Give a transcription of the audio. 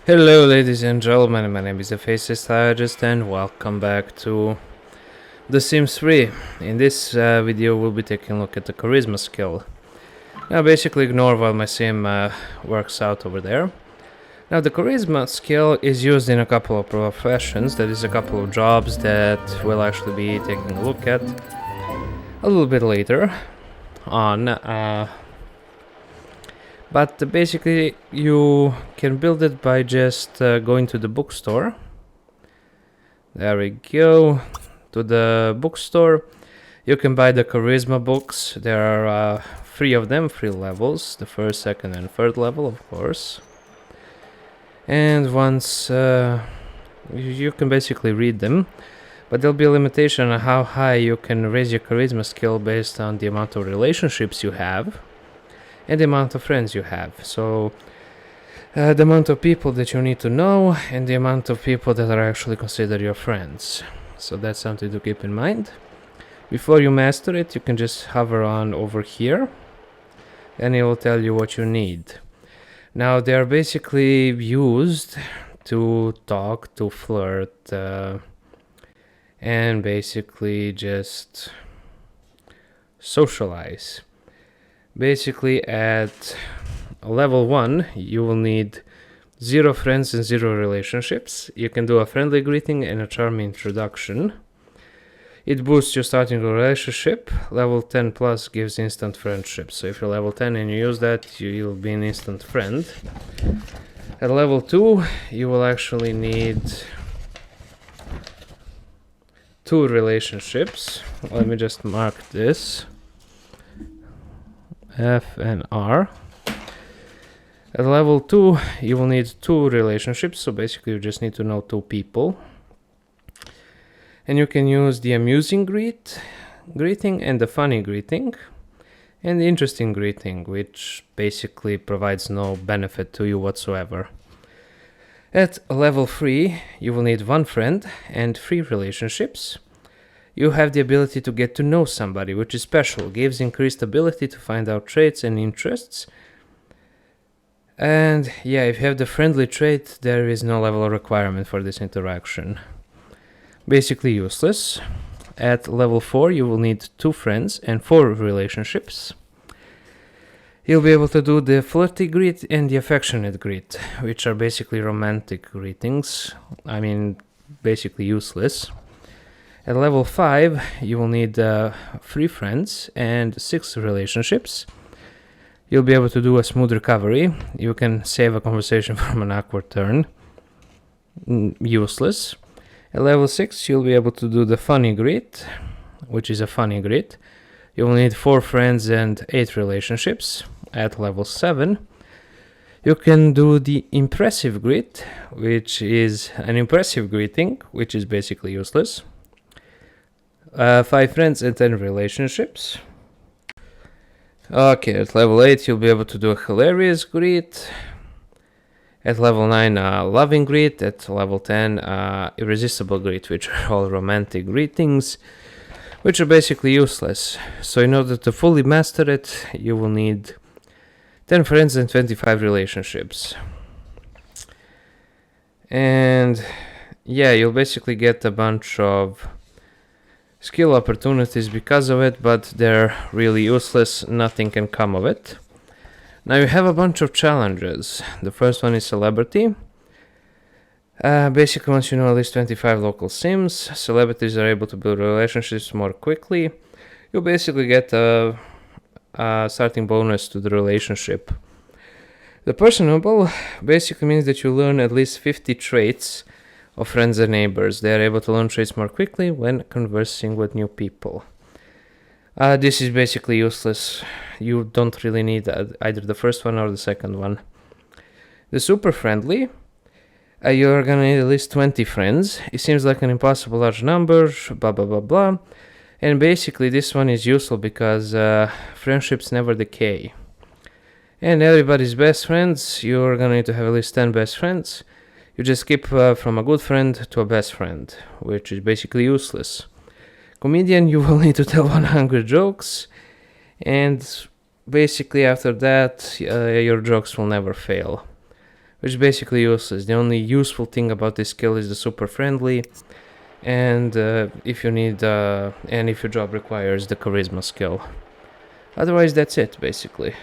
Hello, ladies and gentlemen. My name is the Faces Strategist, and welcome back to The Sims 3. In this video, we'll be taking a look at the charisma skill. Now, basically, ignore while my sim works out over there. Now, the charisma skill is used in a couple of professions. That is, a couple of jobs that we'll actually be taking a look at a little bit later on. But basically, you can build it by just going to the bookstore. There we go. To the bookstore. You can buy the charisma books. There are 3 of them, 3 levels. The first, second, and third level, of course. And once you can basically read them. But there'll be a limitation on how high you can raise your charisma skill based on the amount of relationships you have and the amount of friends you have. So the amount of people that you need to know and the amount of people that are actually considered your friends. So that's something to keep in mind. Before you master it, you can just hover on over here and it will tell you what you need. Now they're basically used to talk, to flirt, and basically just socialize. Basically, at level 1, you will need 0 friends and 0 relationships. You can do a friendly greeting and a charming introduction. It boosts your starting relationship. Level 10 plus gives instant friendship. So if you're level 10 and you use that, you'll be an instant friend. At level 2, you will actually need 2 relationships. Let me just mark this. F and R. At level 2, you will need 2 relationships, so basically you just need to know 2 people. And you can use the amusing greeting and the funny greeting and the interesting greeting, which basically provides no benefit to you whatsoever. At level 3, you will need 1 friend and 3 relationships. You have the ability to get to know somebody, which is special, gives increased ability to find out traits and interests. And yeah, if you have the friendly trait, there is no level requirement for this interaction. Basically useless. At level 4, you will need 2 friends and 4 relationships. You'll be able to do the flirty greet and the affectionate greet, which are basically romantic greetings. I mean, basically useless. At level 5, you will need 3 friends and 6 relationships. You'll be able to do a smooth recovery. You can save a conversation from an awkward turn. Useless. At level 6, you'll be able to do the funny greet, which is a funny greet. You will need 4 friends and 8 relationships. At level 7, you can do the impressive greet, which is an impressive greeting, which is basically useless. 5 friends and 10 relationships. Okay, at level 8 you'll be able to do a hilarious greet. At level 9 loving greet. At level 10 irresistible greet, which are all romantic greetings, which are basically useless. So in order to fully master it, you will need 10 friends and 25 relationships. And yeah, you'll basically get a bunch of skill opportunities because of it, but they're really useless. Nothing can come of it. Now you have a bunch of challenges. The first one is celebrity. Basically, once you know at least 25 local sims, celebrities are able to build relationships more quickly. You'll basically get a starting bonus to the relationship. The personable basically means that you learn at least 50 traits of friends and neighbors. They are able to learn traits more quickly when conversing with new people. This is basically useless. You don't really need either the first one or the second one. The super friendly. You're gonna need at least 20 friends. It seems like an impossible large number, blah blah blah blah. And basically this one is useful because friendships never decay. And everybody's best friends, you're gonna need to have at least 10 best friends. You just skip from a good friend to a best friend, which is basically useless. Comedian, you will need to tell 100 jokes, and basically after that your jokes will never fail, which is basically useless. The only useful thing about this skill is the super friendly, and if you need and if your job requires the charisma skill. Otherwise, that's it basically.